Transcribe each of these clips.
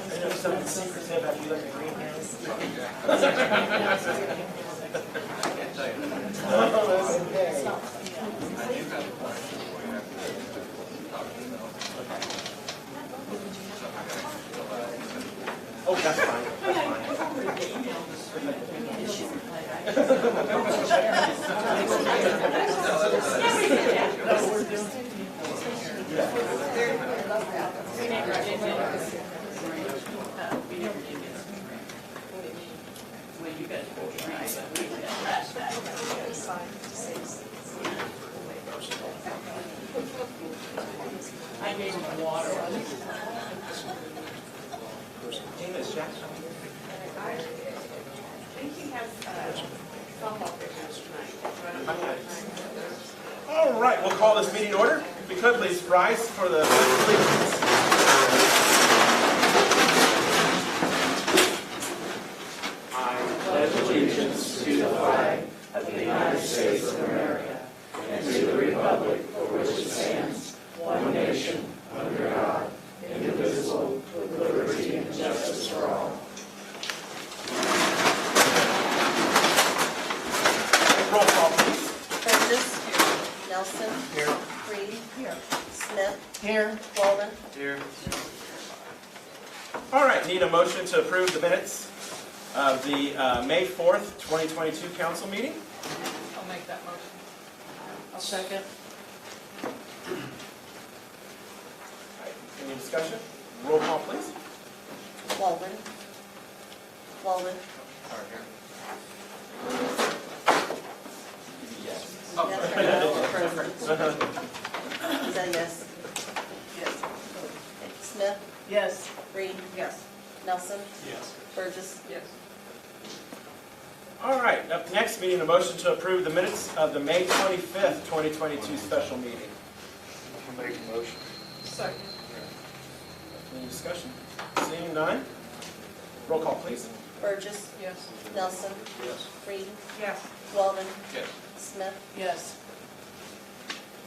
There's something secret said about you like a greenhouse. Oh, that's fine. I gave him water. Davis Jackson. I think he has football pictures tonight. All right, we'll call this meeting to order. If we could please rise for the pledge of allegiance. I pledge allegiance to the flag of the United States of America and to the republic for which it stands, one nation, under God, indivisible, with liberty and justice for all. Roll call, please. Burgess. Nelson. Here. Reed. Here. Smith. Here. Walden. Here. All right, need a motion to approve the minutes of the May 4th, 2022 council meeting. I'll make that motion. I'll second. Any discussion? Roll call, please. Walden. Walden. Yes. That's right, no, preference. Is that yes? Yes. Smith. Yes. Reed. Yes. Nelson. Yes. Burgess. Yes. All right, up next, meeting a motion to approve the minutes of the May 25th, 2022 special meeting. I'll make a motion. Second. Any discussion? Seeing none? Roll call, please. Burgess. Yes. Nelson. Yes. Reed. Yes. Walden. Yes. Smith. Yes.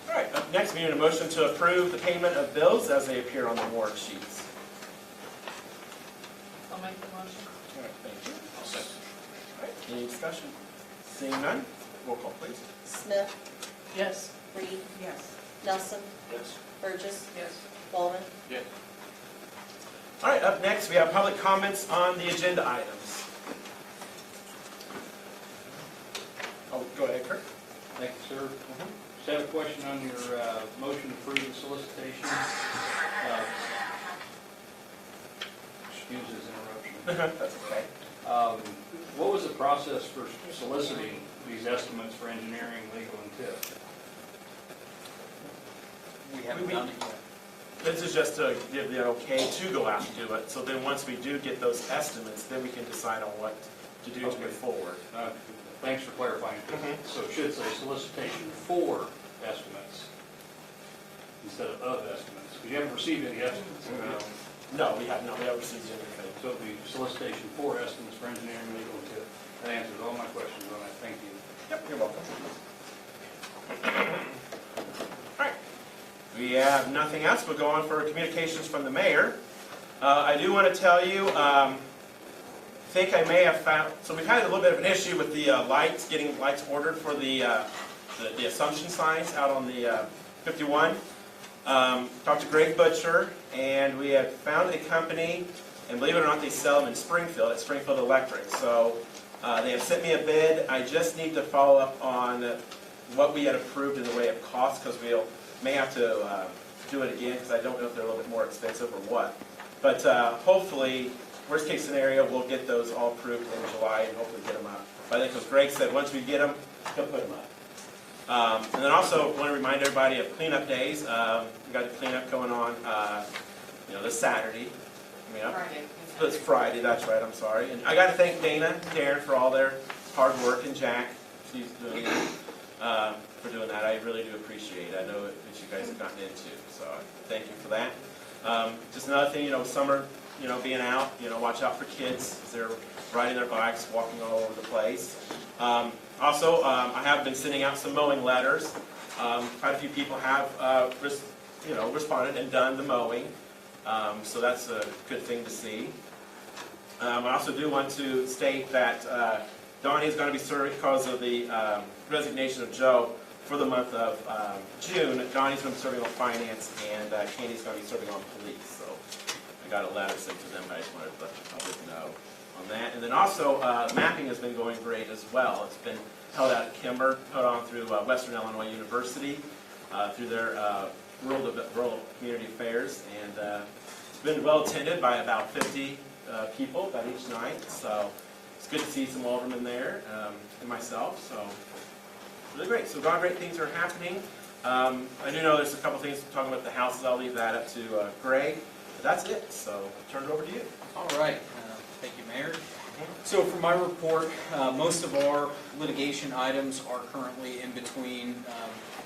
All right, up next, meeting a motion to approve the payment of bills as they appear on the warrant sheets. I'll make the motion. All right, thank you. I'll second. All right, any discussion? Seeing none? Roll call, please. Smith. Yes. Reed. Yes. Nelson. Yes. Burgess. Yes. Walden. Yes. All right, up next, we have public comments on the agenda items. Oh, go ahead, Kurt. Thank you, sir. Just have a question on your motion to approve the solicitation. Excuse this interruption. That's okay. What was the process for soliciting these estimates for engineering, legal, and TIF? We haven't done it yet. This is just to give the okay to go out and do it, so then once we do get those estimates, then we can decide on what to do to Okay. move forward. Thanks for clarifying. Mhm. So it should say solicitation for estimates instead of estimates, because you haven't received any estimates. No, we haven't received anything. So it'll be solicitation for estimates for engineering, legal, and TIF. That answers all my questions on that. Thank you. Yep, you're welcome. All right, we have nothing else. We'll go on for communications from the mayor. I do want to tell you, I think I may have found, so we've had a little bit of an issue with the lights, getting lights ordered for the Assumption signs out on the 51. Talked to Greg Butcher, and we have found a company, and believe it or not, they sell them in Springfield, at Springfield Electric. So they have sent me a bid. I just need to follow up on what we had approved in the way of cost, because we may have to do it again, because I don't know if they're a little bit more expensive or what. But hopefully, worst case scenario, we'll get those all approved in July and hopefully get them up. But I think, because Greg said, once we get them, he'll put them up. And then also want to remind everybody of cleanup days. We got a cleanup going on, this Saturday. Friday. It's Friday, that's right, I'm sorry. And I got to thank Dana and Darren for all their hard work, and Jack, she's doing for doing that. I really do appreciate it. I know that you guys have gotten into, so thank you for that. Just another thing, summer, being out, watch out for kids as they're riding their bikes, walking all over the place. Also, I have been sending out some mowing letters. Quite a few people have, responded and done the mowing. So that's a good thing to see. I also do want to state that Donnie is going to be serving, because of the resignation of Joe, for the month of June. Donnie's going to be serving on finance, and Candy's going to be serving on police. So I got a letter sent to them, but I just wanted to let the public know on that. And then also, mapping has been going great as well. It's been held out at Kimber, put on through Western Illinois University, through their Rural Community Affairs, and it's been well attended by about 50 people about each night. So it's good to see some aldermen there, and myself. So really great. So a lot of great things are happening. I do know there's a couple things talking about the houses. I'll leave that up to Greg. But that's it. So I'll turn it over to you. All right, thank you, Mayor. So for my report, most of our litigation items are currently in between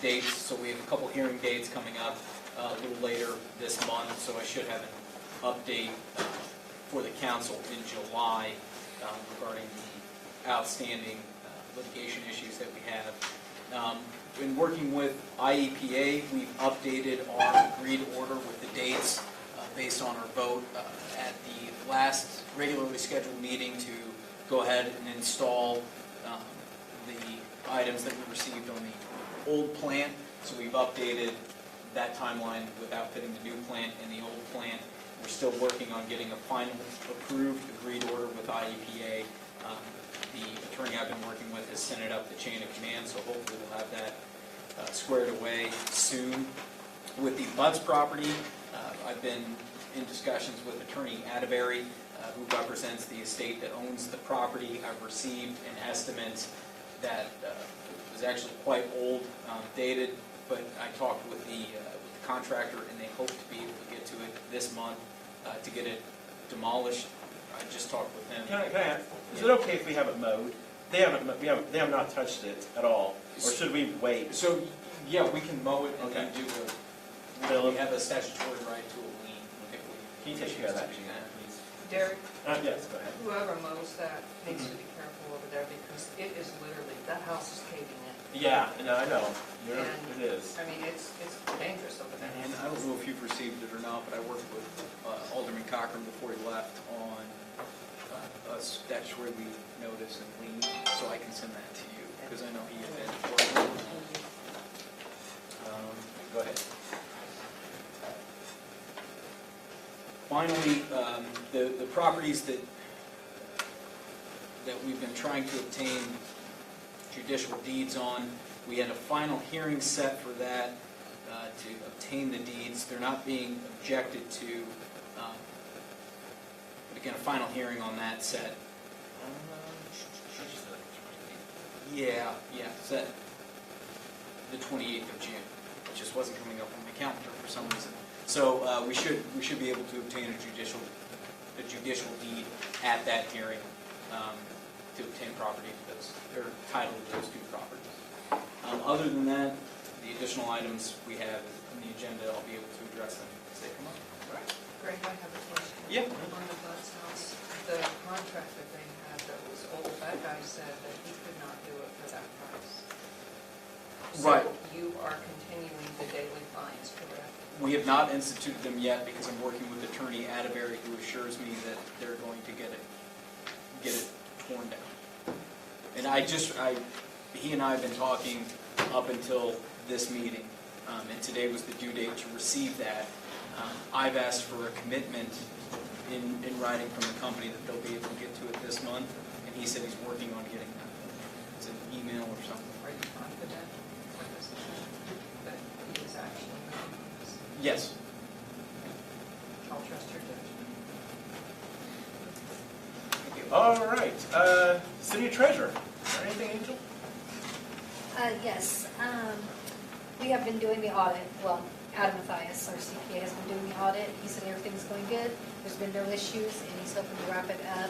dates. So we have a couple hearing dates coming up a little later this month. So I should have an update for the council in July regarding the outstanding litigation issues that we have. In working with IEPA, we've updated our agreed order with the dates based on our vote at the last regularly scheduled meeting to go ahead and install the items that we received on the old plant. So we've updated that timeline with outfitting the new plant and the old plant. We're still working on getting a final approved agreed order with IEPA. The attorney I've been working with has sent it up the chain of command, so hopefully we'll have that squared away soon. With the Butts property, I've been in discussions with Attorney Atterbury, who represents the estate that owns the property. I've received an estimate that was actually quite old, dated, but I talked with the contractor, and they hope to be able to get to it this month to get it demolished. I just talked with them. Can I ask, is it okay if we have it mowed? They have not touched it at all, or should we wait? So, yeah, we can mow it and Okay. then we have a statutory right to a lien if we. Can you take care of that, please? Derek, Yes, go ahead. whoever mows that needs to be careful over there because it is literally, that house is caving in. Yeah, no, I know. And- It is. I mean, it's dangerous over there. And I don't know if you've received it or not, but I worked with Alderman Cochran before he left on a statutory lien notice and lien, so I can send that to you, because I know he had been working on that. Go ahead. Finally, the properties that we've been trying to obtain judicial deeds on, we had a final hearing set for that to obtain the deeds. They're not being objected to, but again, a final hearing on that set. Yeah, set the 28th of June. It just wasn't coming up on my calendar for some reason. So we should be able to obtain a judicial deed at that hearing to obtain property to those, or title to those two properties. Other than that, the additional items we have on the agenda, I'll be able to address them as they come up. Greg, I have a question. Yeah. On the Butts house, the contract that they had that was old, that guy said that he could not do it for that price. Right. So you are continuing the daily fines, correct? We have not instituted them yet because I'm working with Attorney Atterbury, who assures me that they're going to get it torn down. And he and I have been talking up until this meeting, and today was the due date to receive that. I've asked for a commitment in writing from the company that they'll be able to get to it this month, and he said he's working on getting that. It's an email or something. Are you confident that he is actually going to do this? Yes. I'll trust your judgment. Thank you. All right. City Treasurer. Is there anything, Angel? Yes, we have been doing the audit, well, Adam Mathias, our CPA, has been doing the audit. He said everything's going good, there's been no issues, and he's hoping to wrap it up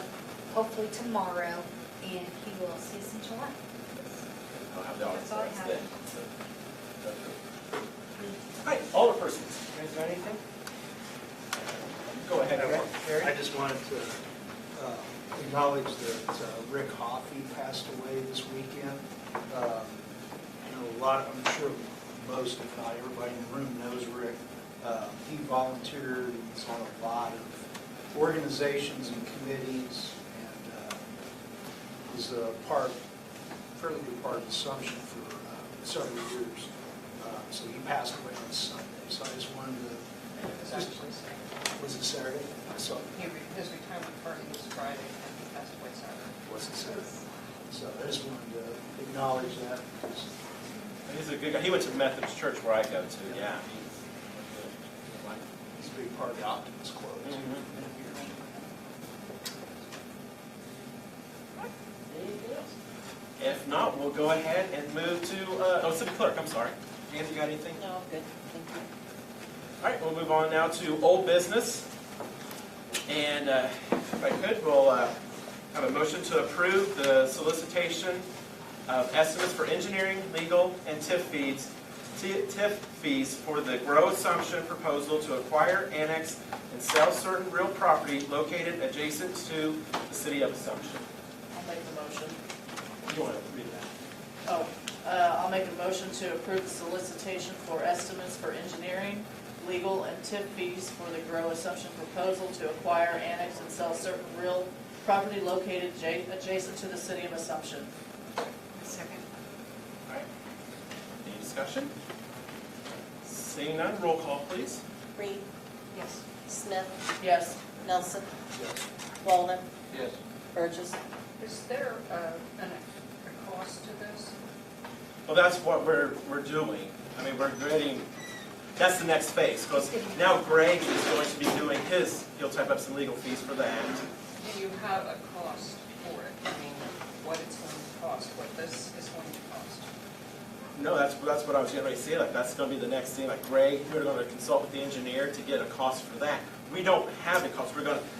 hopefully tomorrow, and he will see us in July. I'll have the audit. That's all I have. Then. Hi, Alder persons. You guys got anything? Go ahead, Gary. I just wanted to acknowledge that Rick Hoffey passed away this weekend. I'm sure most, if not everybody in the room knows Rick. He volunteered He's on a lot of organizations and committees, and was a fairly good part of Assumption for several years. So he passed away on Sunday, so I just wanted to, And it was actually Saturday. was it Saturday? So, His retirement party was Friday, and he passed away Saturday. was it Saturday? So I just wanted to acknowledge that. Because He's a good guy. He went to the Methodist church where I go to, yeah. he's a big part of the Optimist Club. If not, we'll go ahead and move to, City Clerk, I'm sorry. Nancy, you got anything? No, good, thank you. All right, we'll move on now to old business. And if I could, we'll have a motion to approve the solicitation of estimates for engineering, legal, and TIF fees for the Grow Assumption proposal to acquire, annex, and sell certain real property located adjacent to the city of Assumption. I'll make the motion. You want to read that? Oh, I'll make a motion to approve the solicitation for estimates for engineering, legal, and TIF fees for the Grow Assumption proposal to acquire, annex, and sell certain real property located adjacent to the city of Assumption. Second. All right. Any discussion? Seeing none, roll call, please. Reed, Yes. Smith, Yes. Nelson, Yes. Walden, Yes. Burgess. Is there a cost to this? Well, that's what we're doing. I mean, we're getting, that's the next phase, because now Greg is going to be doing he'll type up some legal fees for that. Do you have a cost for it? I mean, what it's going to cost, what this is going to cost? No, that's what I was getting ready to say, like, that's gonna be the next thing, like, Greg, you're gonna consult with the engineer to get a cost for that. We don't have a cost,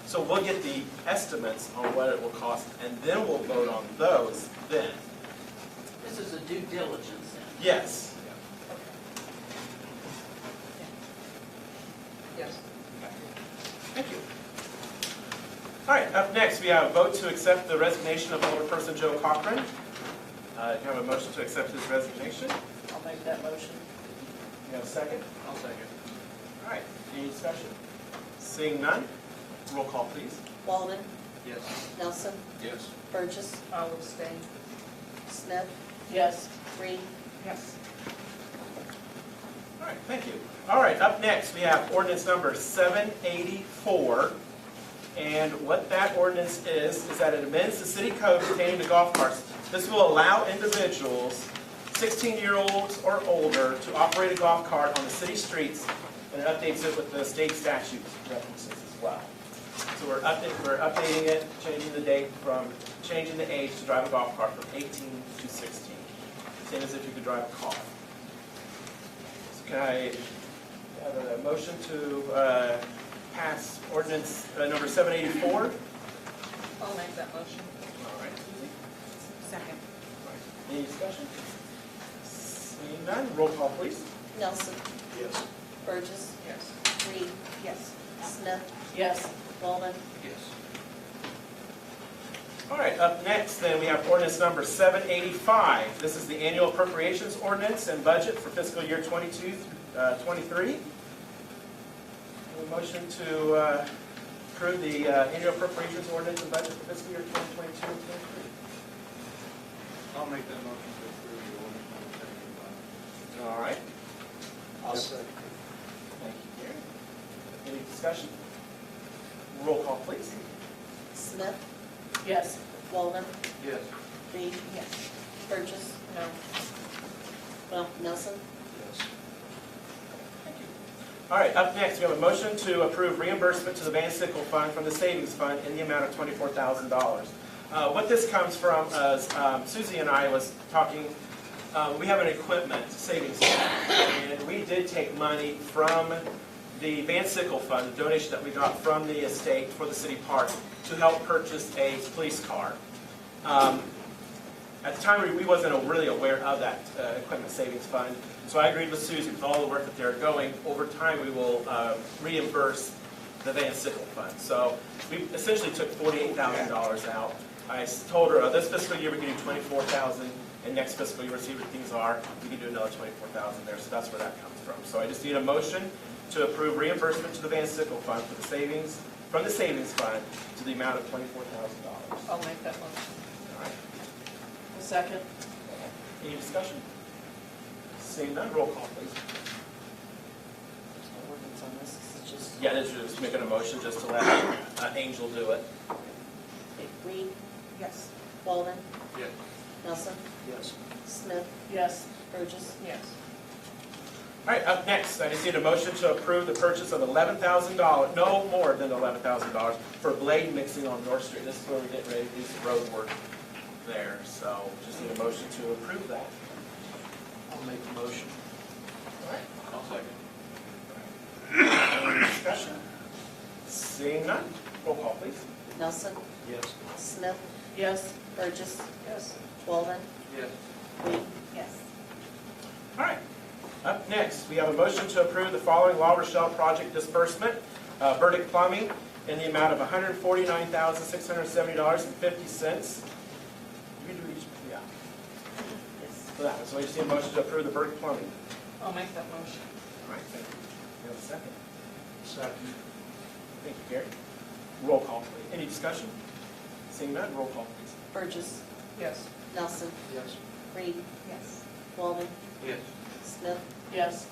so we'll get the estimates on what it will cost, and then we'll vote on those then. This is a due diligence then. Yes. Yes. Thank you. All right, up next, we have a vote to accept the resignation of Alderperson Joe Cochran. Do you have a motion to accept his resignation? I'll make that motion. You have a second? I'll second. All right, any discussion? Seeing none, roll call, please. Walden, Yes. Nelson, Yes. Burgess, I'll abstain. Smith, Yes. Reed. Yes. All right, thank you. All right, up next, we have ordinance number 784. And what that ordinance is that it amends the city code pertaining to golf carts. This will allow individuals, 16-year-olds or older, to operate a golf cart on the city streets, and it updates it with the state statute references as well. So we're updating it, changing the date changing the age to drive a golf cart from 18 to 16. Same as if you could drive a car. So can I have a motion to pass ordinance number 784? I'll make that motion. All right. Second. Any discussion? Seeing none, roll call, please. Nelson, Yes. Burgess, Yes. Reed, Yes. Smith, Yes. Walden. Yes. All right, up next then, we have ordinance number 785. This is the annual appropriations ordinance and budget for fiscal year 22 through 23. A motion to approve the annual appropriations ordinance and budget for fiscal year 2022 and 23. I'll make that motion to approve the ordinance. All right, I'll second. thank you, Gary. Any discussion? Roll call, please. Smith, Yes. Walden, Yes. Reed, Yes. Burgess, No. well, Nelson, Yes. Thank you. All right, up next, we have a motion to approve reimbursement to the Van Sickle Fund from the Savings Fund in the amount of $24,000. What this comes from is Susie and I was talking, we have an equipment savings fund, and we did take money from the Van Sickle Fund, the donation that we got from the estate for the city park, to help purchase a police car. At the time, we wasn't really aware of that equipment savings fund, so I agreed with Susie with all the work that they're going. Over time, we will reimburse the Van Sickle Fund. So we essentially took $48,000 out. I told her this fiscal year we can do $24,000, and next fiscal year, we'll see what things are. We can do another $24,000 there, so that's where that comes from. So I just need a motion to approve reimbursement to the Van Sickle Fund for the savings, from the savings fund to the amount of $24,000. I'll make that motion. All right. A second. Any discussion? Seeing none, roll call, please. There's no ordinance on this, this is just. Yeah, this is just making a motion just to let Angel do it. Okay, Reed, Yes. Walden, Yes. Nelson, Yes. Smith, Yes. Burgess. Yes. All right, up next, I just need a motion to approve the purchase of $11,000, no more than $11,000, for blade mixing on North Street. This is where we get ready to do some road work there, so just need a motion to approve that. I'll make the motion. All right. I'll second. Any discussion? Seeing none, roll call, please. Nelson, Yes. Smith, Yes. Burgess, Yes. Walden, Yes. Reed. Yes. All right. Up next, we have a motion to approve the following La Rochelle project disbursement. Burdick Plumbing in the amount of $149,670.50. You do each, yeah, Yes. for that. So we just need a motion to approve the Burdick Plumbing. I'll make that motion. All right, thank you. You have a second? Second. Thank you, Gary. Roll call, please. Any discussion? Seeing none, roll call, please. Burgess, Yes. Nelson, Yes. Reed, Yes. Walden, Yes. Smith, Yes.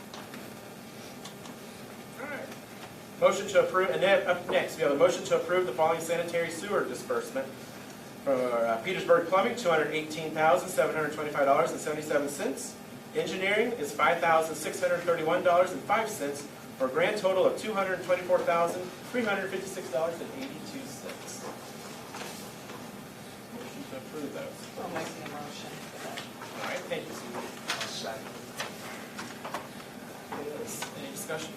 All right. Motion to approve, and then up next, we have a motion to approve the following sanitary sewer disbursement. For Petersburg Plumbing, $218,725.77. Engineering is $5,631.05, for a grand total of $224,356.82. Motion to approve those. I'll make the motion for that. All right, thank you, Susan. I'll second. Any discussion?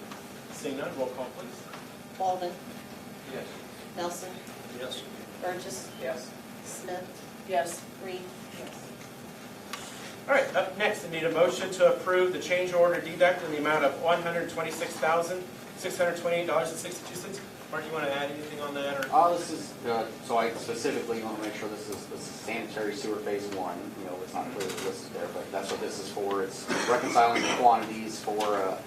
Seeing none, roll call, please. Walden, Yes. Nelson, Yes. Burgess, Yes. Smith, Yes. Reed. Yes. All right, up next, I need a motion to approve the change order deduct in the amount of $126,628.62. Mark, you want to add anything on that, or? This is, so I specifically want to make sure this is sanitary sewer phase one. You know, it's not clearly listed there, but that's what this is for. It's reconciling the quantities for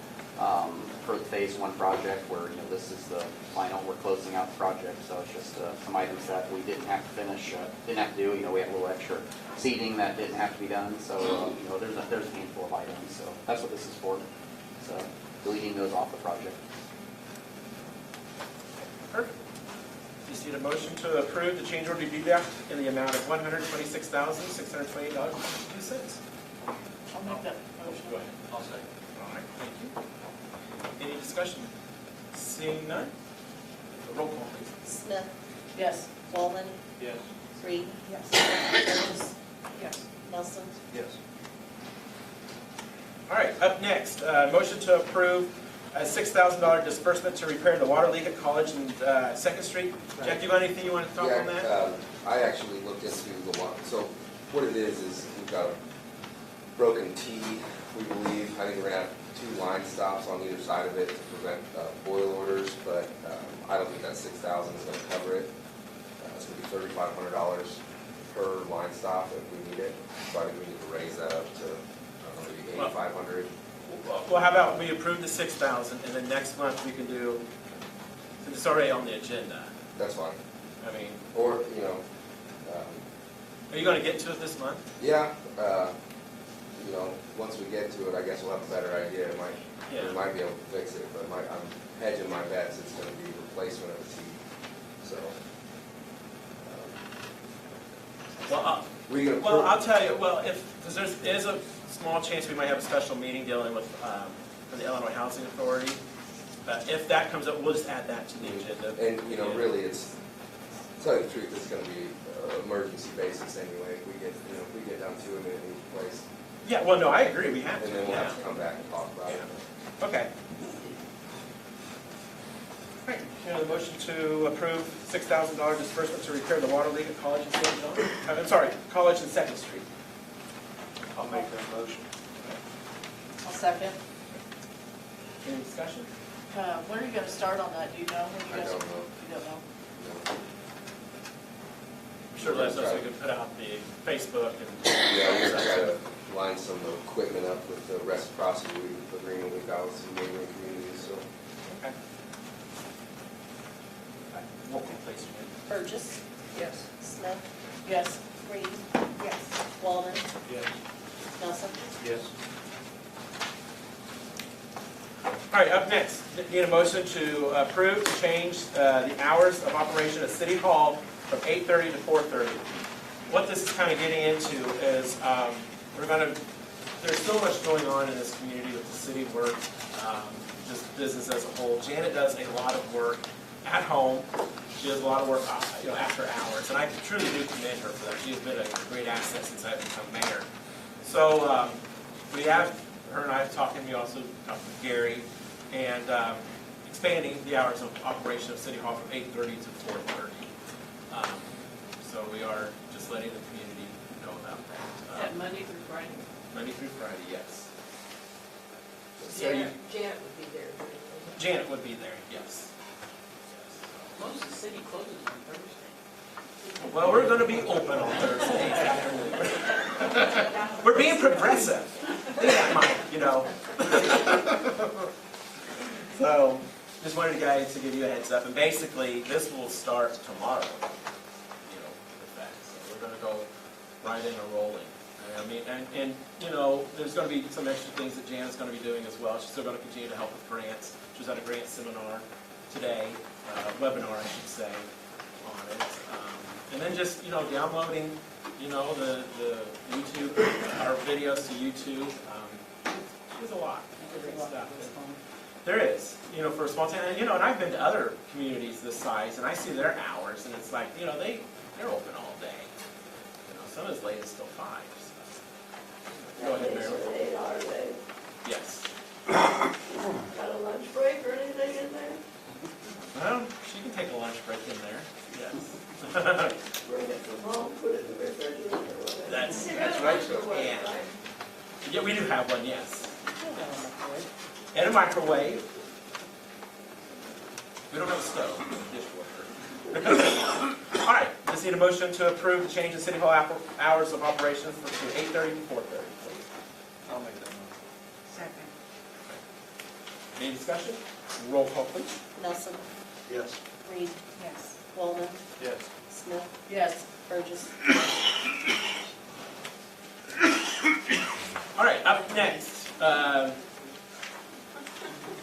the phase one project where, you know, this is the final, we're closing out the project. So it's just some items that we didn't have to finish, didn't have to do. You know, we had a little extra seating that didn't have to be done. So, you know, there's a handful of items. So that's what this is for. So deleting those off the project. Perfect. Just need a motion to approve the change order deduct in the amount of $126,628.62. I'll make that motion. Go ahead. I'll second. All right, thank you. Any discussion? Seeing none, roll call, please. Smith, Yes. Walden, Yes. Reed, Yes. Burgess, Yes. Nelson, Yes. All right, up next, motion to approve a $6,000 disbursement to repair the water leak at College and 2nd Street. Jack, do you got anything you want to talk on that? I actually looked into the one, so what it is we've got a broken T, we believe. I think we're gonna have 2 line stops on either side of it to prevent boil orders, but I don't think that $6,000 is gonna cover it. It's gonna be $3,500 per line stop if we need it, so I think we need to raise that up to, I don't know, maybe $8,500. Well, how about we approve the $6,000, and then next month we can do, since it's already on the agenda. That's fine. I mean, Or, you know, are you going to get to it this month? yeah, you know, once we get to it, I guess we'll have a better idea. We might be able to fix it, but I'm hedging my bets it's going to be replacement of the T. So, Well, I'll tell you, because there is a small chance we might have a special meeting dealing with, for the Illinois Housing Authority. If that comes up, we'll just add that to the agenda. And, you know, really, to tell you the truth, it's going to be emergency basis anyway. If we get down to it and it needs replaced. Yeah, well, no, I agree, we have to. And then we'll yeah. have to come back and talk about it. Okay. All right, a motion to approve $6,000 disbursement to repair the water leak at College and St. John. I'm sorry, College and 2nd Street. I'll make that motion. I'll second. Any discussion? When are you gonna start on that? Do you know? When you I guys- don't know. You don't know? I'm sure Les knows we could put out the Facebook and. Yeah, we're going to try to line some equipment up with the reciprocity agreement we've got with some neighboring communities, so. Burgess, Yes. Smith, Yes. Reed, Yes. Walden, Yes. Nelson. Yes. All right, up next, need a motion to approve to change the hours of operation at City Hall from 8:30 to 4:30. What this is kind of getting into is there's so much going on in this community with the city work, just business as a whole. Janet does a lot of work at home. She does a lot of work, after hours, and I truly do commend her for that. She has been a great asset since I've become mayor. So we have, her and I have talked, and we also talked with Gary, and expanding the hours of operation of City Hall from 8:30 to 4:30. So we are just letting the community know about that. At Monday through Friday. Monday through Friday, yes. So you- Janet would be there. Janet would be there, yes. Most of the city closes on Thursday. Well, we're going to be open on Thursday afternoon. We're being progressive. Think that might, So, just wanted you guys to give you a heads up. And basically, this will start tomorrow, with that. So we're going to go right in and rolling. I mean, and there's going to be some extra things that Janet's going to be doing as well. She's still going to continue to help with grants. She was at a grant seminar today, webinar, I should say, on it. And then just, downloading, the YouTube, our videos to YouTube. There's a lot of great stuff. There is, for a small town. And I've been to other communities this size, and I see their hours, and it's like, they're open all day. Some as late as till 5. So. Go ahead, Marilyn. 8-hour day. Yes. Got a lunch break or anything in there? Well, she can take a lunch break in there, yes. Bring it from home, put it in the refrigerator or whatever. That's right, she can. Yeah, we do have one, yes. And a microwave. We don't have a stove, dishwasher. All right, just need a motion to approve the change in City Hall hours of operation from 8:30 to 4:30, please. I'll make that motion. Second. Any discussion? Roll call, please. Nelson, Yes. Reed, Yes. Walden, Yes. Smith, Yes. Burgess. All right, up next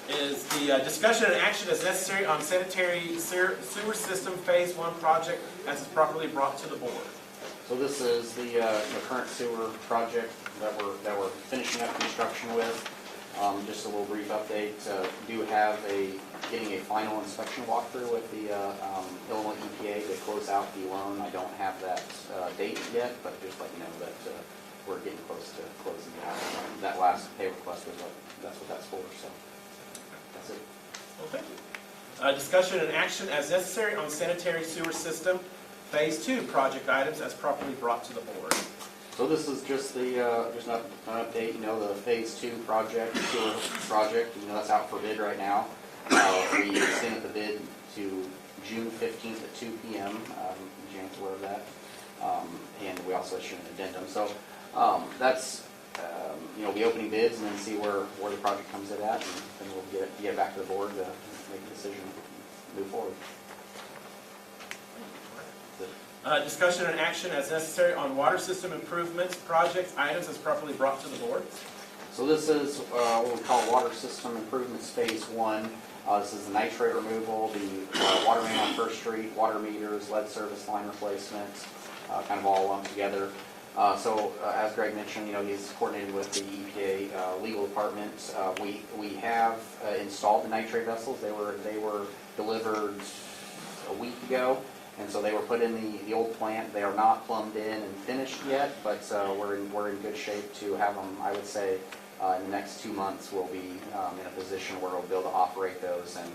is the discussion and action as necessary on sanitary sewer system Phase 1 project as is properly brought to the board. So this is the current sewer project that we're finishing up construction with. Just a little brief update. Do have getting a final inspection walkthrough with the Illinois EPA to close out the loan. I don't have that date yet, but just let you know that we're getting close to closing it out. That last pay request was that's what that's for. So that's it. Okay. Discussion and action as necessary on sanitary sewer system Phase 2 project items as properly brought to the board. So this is just just an update, the Phase 2 project, sewer project, that's out for bid right now. We extended the bid to June 15th at 2 p.m. Janet's aware of that. And we also issued an addendum. So that's, we'll be opening bids and then see where the project comes in at, and then we'll get it back to the board to make a decision, move forward. Discussion and action as necessary on water system improvements, projects, items as properly brought to the board. So this is what we call water system improvements Phase 1. This is the nitrate removal, the water main on First Street, water meters, lead service line replacement, kind of all lumped together. So as Greg mentioned, he's coordinated with the EPA legal department. We have installed the nitrate vessels. They were delivered a week ago. And so they were put in the old plant. They are not plumbed in and finished yet, but we're in good shape to have them. I would say in the next 2 months we'll be in a position where we'll be able to operate those and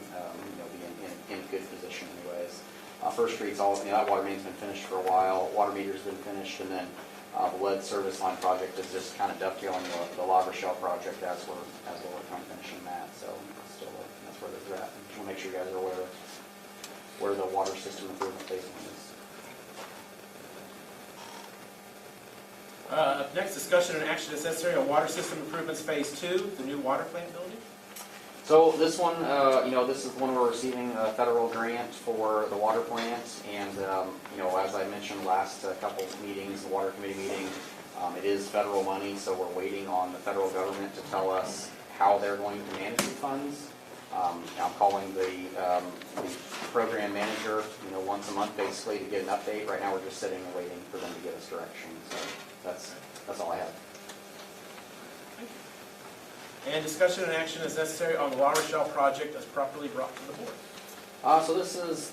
be in good position anyways. First Street's all that water main's been finished for a while. Water meter's been finished, and then the lead service line project is just kind of dovetailing the La Rochelle project as we're working on finishing that. So still that's where they're at. Just want to make sure you guys are aware of where the water system improvement Phase 1 is. Next, discussion and action is necessary on water system improvements Phase 2, the new water plant building. So this one, this is one we're receiving a federal grant for the water plant, and, as I mentioned last couple of meetings, the water committee meeting, it is federal money, so we're waiting on the federal government to tell us how they're going to manage the funds. I'm calling the program manager, once a month basically to get an update. Right now, we're just sitting and waiting for them to give us direction, so that's all I have. And discussion and action is necessary on the La Rochelle project as properly brought to the board. So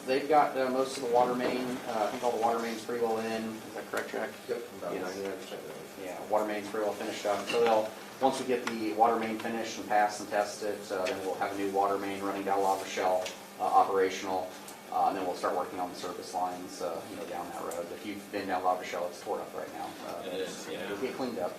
they've got most of the water main, I think all the water main's pretty well in. Is that correct, Jack? Yep. About Yes. 99%. Yeah, water main's pretty well finished up. So once we get the water main finished and passed and tested, then we'll have a new water main running down La Rochelle, operational. And then we'll start working on the service lines, down that road. If you've been down La Rochelle, it's tore up right now. It is, yeah. It'll get cleaned up.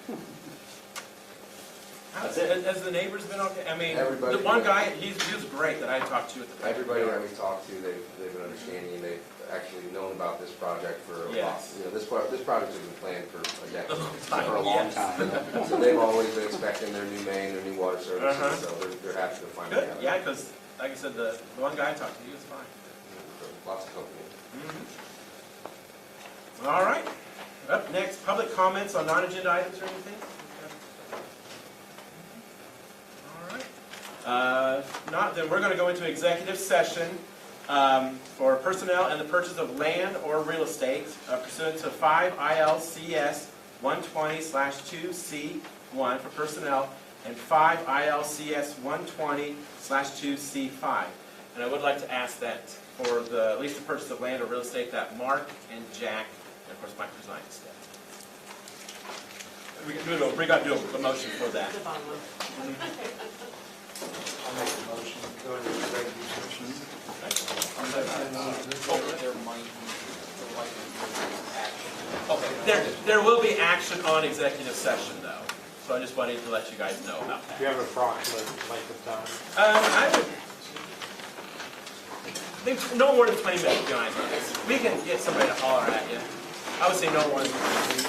That's it. Has the neighbors been okay? I mean, Everybody- the one guy, he was great that I talked to at the. Everybody that we talked to, they've been understanding, they've actually known about this project for a while. Yes. This project has been planned for a decade. For a long Yes. time. So they've always been expecting their new main, their new water Uh-huh. services, so they're happy to finally Good, have it. yeah, because, like I said, the one guy I talked to, he was fine. Lots of company. All right. Up next, public comments on non-agenda items or anything? All right. Not, then we're going to go into executive session for personnel and the purchase of land or real estate pursuant to 5 ILCS 120/2C1 for personnel and 5 ILCS 120/2C5. And I would like to ask that for at least the purchase of land or real estate, that Mark and Jack, and of course Mike resigned instead. We got to do a motion for that. I'll make a motion to go into executive session. There might be action. Okay, there will be action on executive session though, so I just wanted to let you guys know about Do that. you have an approximate length of time? I would think no more than 20 minutes, to be honest with you. We can get somebody to holler at you. I would say no more than 20 minutes.